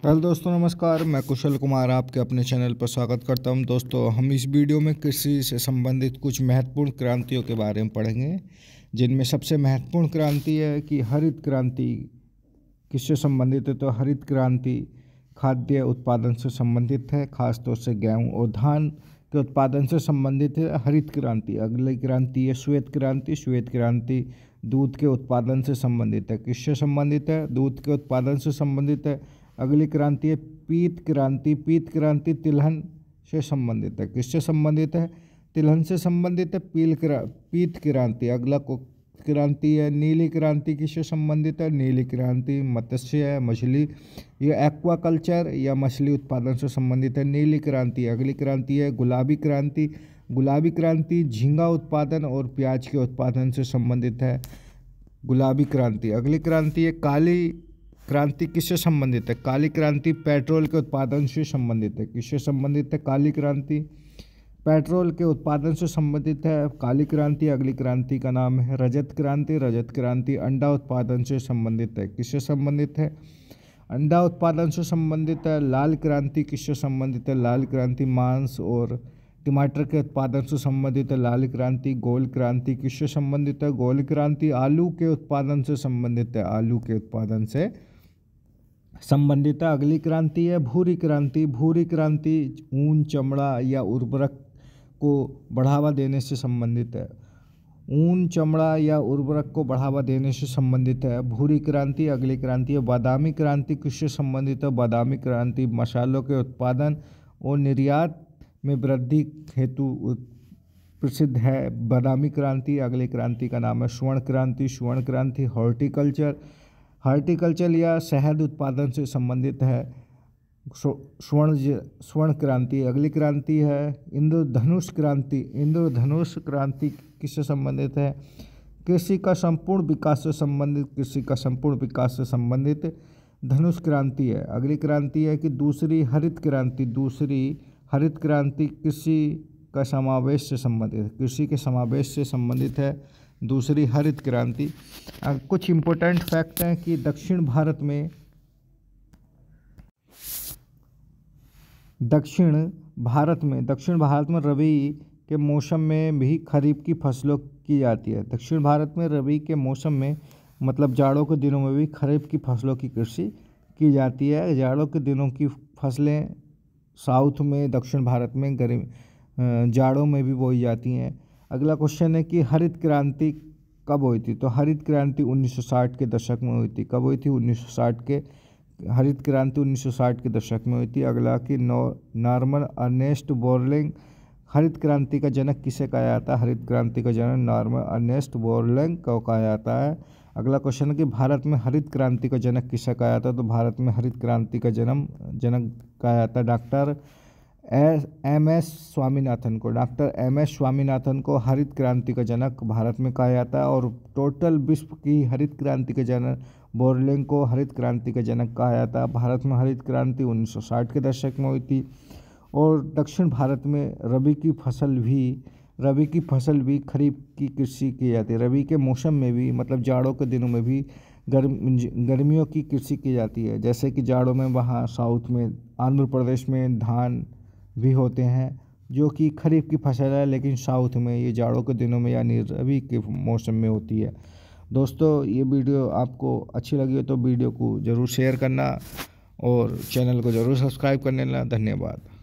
Hello दोस्तों, नमस्कार। मैं कुशल कुमार आपके अपने चैनल पर स्वागत करता हूं। दोस्तों, हम इस वीडियो में कृषि से संबंधित कुछ महत्वपूर्ण क्रांतियों के बारे में पढ़ेंगे, जिनमें सबसे महत्वपूर्ण क्रांति है कि हरित क्रांति। किससे संबंधित है? तो हरित क्रांति खाद्य उत्पादन से संबंधित है, खासतौर से गेहूँ और धान के उत्पादन से संबंधित है हरित क्रांति। अगली क्रांति है श्वेत क्रांति। श्वेत क्रांति दूध के उत्पादन से संबंधित है। किससे संबंधित है? दूध के उत्पादन से संबंधित है। अगली क्रांति है पीत क्रांति। पीत क्रांति तिलहन से संबंधित है। किससे संबंधित है? तिलहन से संबंधित है। पीत क्रांति। अगला क्रांति है नीली क्रांति। किससे संबंधित है? नीली क्रांति मत्स्य है, मछली या एक्वाकल्चर या मछली उत्पादन से संबंधित है नीली क्रांति। अगली क्रांति है गुलाबी क्रांति। गुलाबी क्रांति झींगा उत्पादन और प्याज के उत्पादन से संबंधित है गुलाबी क्रांति। अगली क्रांति है काली क्रांति। किससे संबंधित है? काली क्रांति पेट्रोल के उत्पादन से संबंधित है। किससे संबंधित है? काली क्रांति पेट्रोल के उत्पादन से संबंधित है काली क्रांति। अगली क्रांति का नाम है रजत क्रांति। रजत क्रांति अंडा उत्पादन से संबंधित है। किससे संबंधित है? अंडा उत्पादन से संबंधित है। लाल क्रांति किससे संबंधित है? लाल क्रांति मांस और टमाटर के उत्पादन से संबंधित है लाल क्रांति। गोल क्रांति किससे संबंधित है? गोल क्रांति आलू के उत्पादन से संबंधित है। आलू के उत्पादन से संबंधित है। अगली क्रांति है भूरी क्रांति। भूरी क्रांति ऊन, चमड़ा या उर्वरक को बढ़ावा देने से संबंधित है। ऊन, चमड़ा या उर्वरक को बढ़ावा देने से संबंधित है भूरी क्रांति। अगली क्रांति है बादामी क्रांति। किससे संबंधित है? बादामी क्रांति मसालों के उत्पादन और निर्यात में वृद्धि हेतु प्रसिद्ध है बादामी क्रांति। अगली क्रांति का नाम है स्वर्ण क्रांति। स्वर्ण क्रांति हॉर्टिकल्चर या शहद उत्पादन से संबंधित है स्वर्ण क्रांति। अगली क्रांति है इंद्रधनुष क्रांति। इंद्रधनुष क्रांति किससे संबंधित है? कृषि का संपूर्ण विकास से संबंधित। कृषि का संपूर्ण विकास से संबंधित धनुष क्रांति है। अगली क्रांति है कि दूसरी हरित क्रांति। दूसरी हरित क्रांति कृषि का समावेश से संबंधित है। कृषि के समावेश से संबंधित है दूसरी हरित क्रांति। कुछ इम्पोर्टेंट फैक्ट हैं कि दक्षिण भारत में रबी के मौसम में भी खरीफ की फसलों की जाती है। दक्षिण भारत में रबी के मौसम में मतलब जाड़ों के दिनों में भी खरीफ की फसलों की कृषि की जाती है। जाड़ों के दिनों की फसलें साउथ में, दक्षिण भारत में जाड़ों में भी बोई जाती हैं। अगला क्वेश्चन है कि हरित क्रांति कब हुई थी? तो हरित क्रांति 1960 के दशक में हुई थी। कब हुई थी? 1960 के हरित क्रांति 1960 के दशक में हुई थी। अगला कि नॉर्मन अर्नेस्ट बोरलैंग हरित क्रांति का जनक किसे कहा जाता है? हरित क्रांति का जनक नॉर्मन अर्नेस्ट बोरलैंग को कहा जाता है। अगला क्वेश्चन है कि भारत में हरित क्रांति का जनक किसे कहा जाता है? तो भारत में हरित क्रांति का जनक कहा जाता है डॉक्टर एम.एस. स्वामीनाथन को। Doctor MS. स्वामीनाथन को हरित क्रांति का जनक भारत में कहा जाता है। और टोटल विश्व की हरित क्रांति के जनक बोरलैंग को हरित क्रांति का जनक कहा जाता है। भारत में हरित क्रांति 1960 के दशक में हुई थी। और दक्षिण भारत में रबी की फसल भी खरीफ की कृषि की जाती है। रबी के मौसम में भी मतलब जाड़ों के दिनों में भी गर्मियों की कृषि की जाती है। जैसे कि जाड़ों में वहाँ साउथ में आंध्र प्रदेश में धान भी होते हैं जो कि खरीफ की फसल है, लेकिन साउथ में ये जाड़ों के दिनों में यानी रबी के मौसम में होती है। दोस्तों, ये वीडियो आपको अच्छी लगी हो तो वीडियो को ज़रूर शेयर करना और चैनल को ज़रूर सब्सक्राइब करने। धन्यवाद।